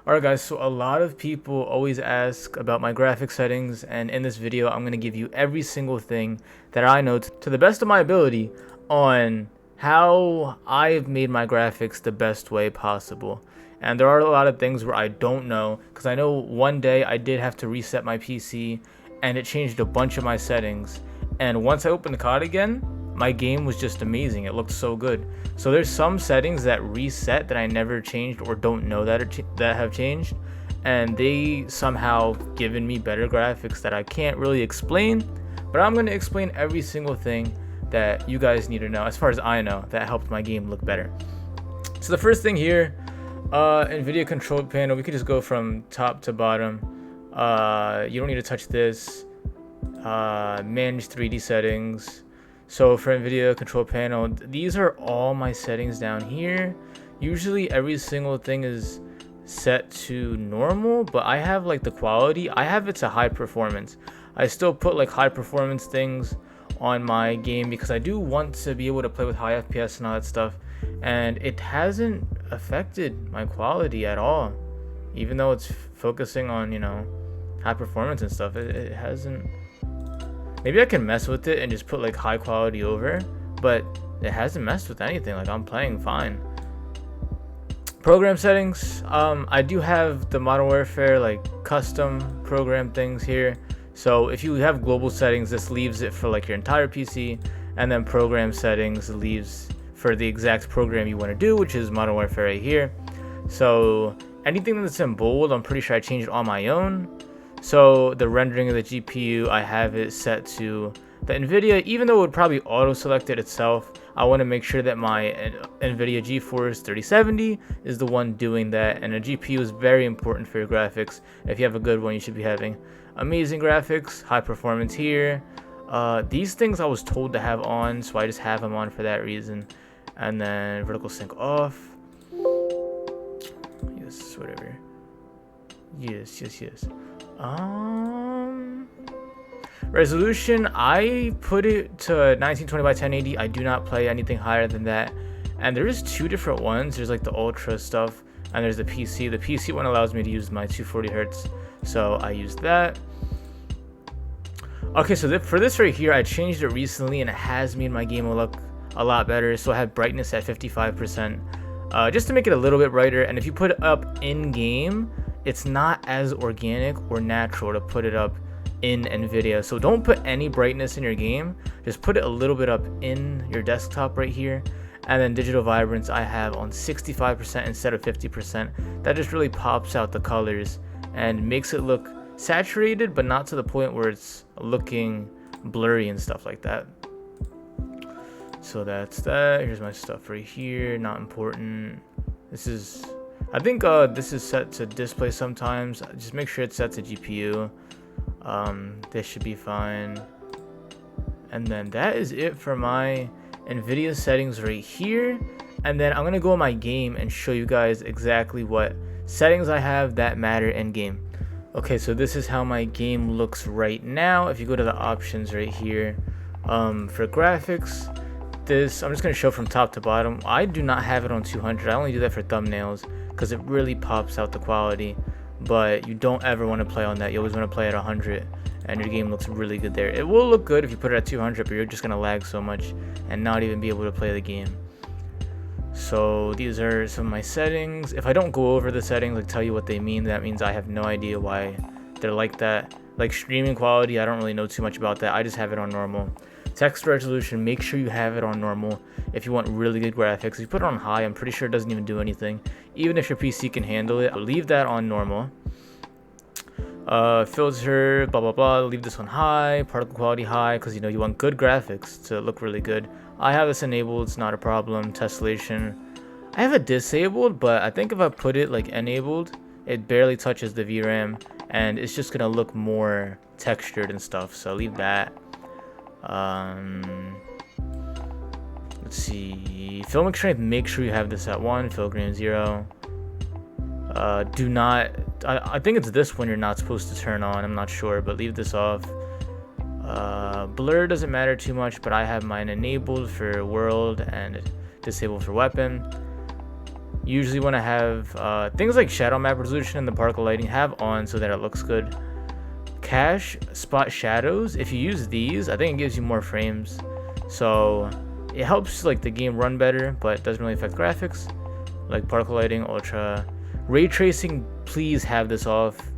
Alright guys, so a lot of people always ask about my graphic settings, and in this video I'm going to give you every single thing that I know to the best of my ability on how I've made my graphics the best way possible. And there are a lot of things where I don't know, because I know one day I did have to reset my PC and it changed a bunch of my settings, and once I opened the COD again, my game was just amazing. It looked so good. So there's some settings that reset that I never changed or don't know that have changed, and they somehow given me better graphics that I can't really explain, but I'm going to explain every single thing that you guys need to know as far as I know that helped my game look better. So the first thing here, Nvidia control panel, we could just go from top to bottom. You don't need to touch this. Manage 3D settings. So for Nvidia control panel, these are all my settings down here. Usually every single thing is set to normal, but I have like the quality, I have it to high performance. I still put like high performance things on my game because I do want to be able to play with high FPS and all that stuff, and it hasn't affected my quality at all. Even though it's focusing on, you know, high performance and stuff, it hasn't. Maybe I can mess with it and just put like high quality over, but it hasn't messed with anything. Like, I'm playing fine. Program settings, I do have the Modern Warfare like custom program things here. So if you have global settings, this leaves it for like your entire PC, and then program settings leaves for the exact program you want to do, which is Modern Warfare right here. So anything that's in bold, I'm pretty sure I changed on my own. So the rendering of the GPU, I have it set to the Nvidia. Even though it would probably auto select it itself, I want to make sure that my Nvidia GeForce 3070 is the one doing that, and a GPU is very important for your graphics. If you have a good one, you should be having amazing graphics, high performance here. These things I was told to have on, so I just have them on for that reason. And then vertical sync off. Yes, whatever. Yes. Resolution, I put it to 1920 by 1080. I do not play anything higher than that. And there is two different ones. There's like the ultra stuff, and there's the PC. The PC one allows me to use my 240 hertz, so I use that. Okay, so for this right here, I changed it recently, and it has made my game look a lot better. So I have brightness at 55%, just to make it a little bit brighter. And if you put it up in game, it's not as organic or natural to put it up in Nvidia. So don't put any brightness in your game, just put it a little bit up in your desktop right here. And then digital vibrance I have on 65% instead of 50%. That just really pops out the colors and makes it look saturated, but not to the point where it's looking blurry and stuff like that. So that's that. Here's my stuff right here, not important. I think this is set to display sometimes. Just make sure it's set to GPU. This should be fine. And then that is it for my Nvidia settings right here. And then I'm going to go in my game and show you guys exactly what settings I have that matter in game. Okay, so this is how my game looks right now. If you go to the options right here, for graphics, I'm just going to show from top to bottom. I do not have it on 200. I only do that for thumbnails because it really pops out the quality, but you don't ever want to play on that. You always want to play at 100, and your game looks really good there. It will look good if you put it at 200, but you're just going to lag so much and not even be able to play the game. So these are some of my settings. If I don't go over the settings, like tell you what they mean, that means I have no idea why they're like that. Like streaming quality, I don't really know too much about that. I just have it on normal. Text resolution, make sure you have it on normal if you want really good graphics. If you put it on high, I'm pretty sure it doesn't even do anything. Even if your PC can handle it, I'll leave that on normal. Filter, blah blah blah, leave this on high. Particle quality high, because you know you want good graphics to look really good. I have this enabled, it's not a problem. Tessellation, I have it disabled, but I think if I put it like enabled, it barely touches the VRAM, and it's just gonna look more textured and stuff, so leave that. Let's see, filmic strength, make sure you have this at 1, filigree 0. Do not, I think it's this one you're not supposed to turn on, I'm not sure, but leave this off. Blur doesn't matter too much, but I have mine enabled for world and disabled for weapon. usually want to have things like shadow map resolution and the particle lighting have on so that it looks good. Cache spot shadows, if you use these, I think it gives you more frames, so it helps like the game run better, but doesn't really affect graphics. Like particle lighting, ultra. Ray tracing, please have this off.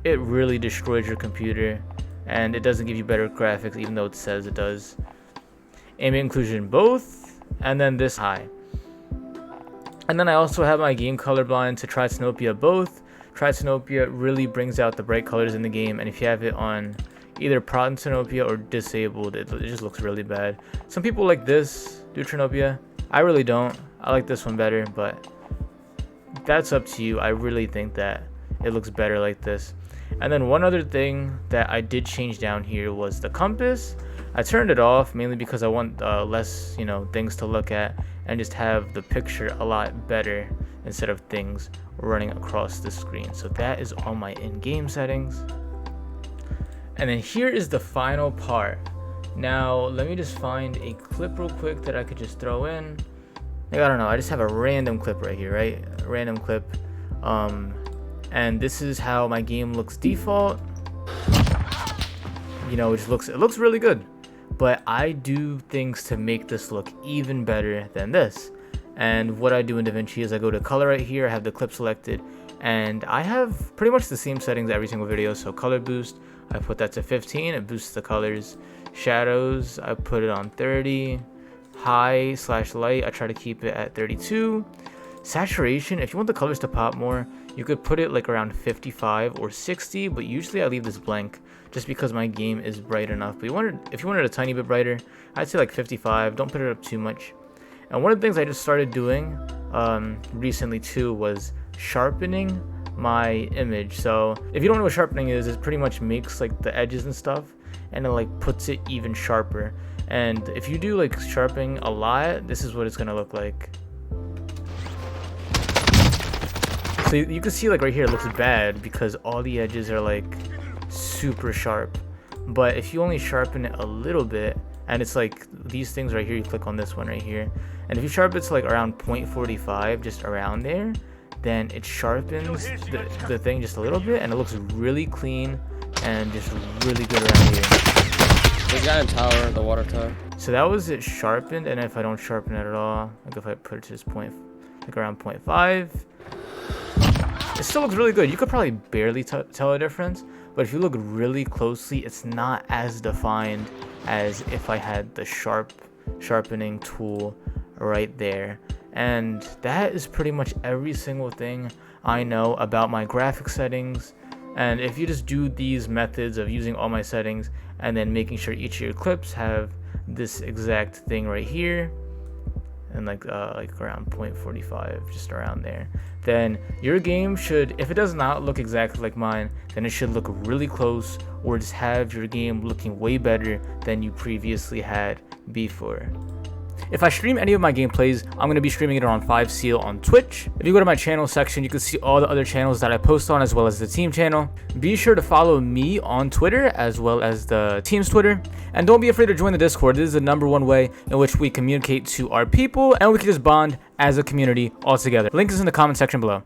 It really destroys your computer, and it doesn't give you better graphics even though it says it does. Ambient occlusion both, and then this high. And then I also have my game colorblind to Tritanopia both. Tritanopia really brings out the bright colors in the game, and if you have it on either Protanopia or disabled, it just looks really bad. Some people like this Deuteranopia. I really don't. I like this one better, but that's up to you. I really think that it looks better like this. And then one other thing that I did change down here was the compass. I turned it off mainly because I want less, things to look at and just have the picture a lot better instead of things running across the screen. So that is all my in-game settings. And then here is the final part. Now let me just find a clip real quick that I could just throw in. Like, I don't know, I just have a random clip right here, right? A random clip. And this is how my game looks default. It looks really good. But I do things to make this look even better than this. And what I do in DaVinci is I go to color right here, I have the clip selected, and I have pretty much the same settings every single video. So color boost, I put that to 15, it boosts the colors. Shadows, I put it on 30. High/light, I try to keep it at 32. Saturation, if you want the colors to pop more, you could put it like around 55 or 60, but usually I leave this blank just because my game is bright enough. But if you wanted a tiny bit brighter, I'd say like 55. Don't put it up too much. And one of the things I just started doing recently too was sharpening my image. So if you don't know what sharpening is, it pretty much makes like the edges and stuff, and it like puts it even sharper. And if you do like sharpening a lot, this is what it's gonna look like. So you can see like right here it looks bad because all the edges are like super sharp. But if you only sharpen it a little bit, and it's like these things right here, you click on this one right here, and if you sharpen it to like around 0.45, just around there, then it sharpens the thing just a little bit, and it looks really clean and just really good around here. The guy in tower, the water tower. So that was it sharpened, and if I don't sharpen it at all, like if I put it to this point, like around 0.5, it still looks really good. You could probably barely tell a difference, but if you look really closely, it's not as defined as if I had the sharpening tool right there. And that is pretty much every single thing I know about my graphic settings. And if you just do these methods of using all my settings and then making sure each of your clips have this exact thing right here, and like around 0.45, just around there, then your game should, if it does not look exactly like mine, then it should look really close, or just have your game looking way better than you previously had before. If I stream any of my gameplays, I'm going to be streaming it on 5Seal on Twitch. If you go to my channel section, you can see all the other channels that I post on, as well as the team channel. Be sure to follow me on Twitter, as well as the team's Twitter. And don't be afraid to join the Discord. This is the #1 way in which we communicate to our people, and we can just bond as a community all together. Link is in the comment section below.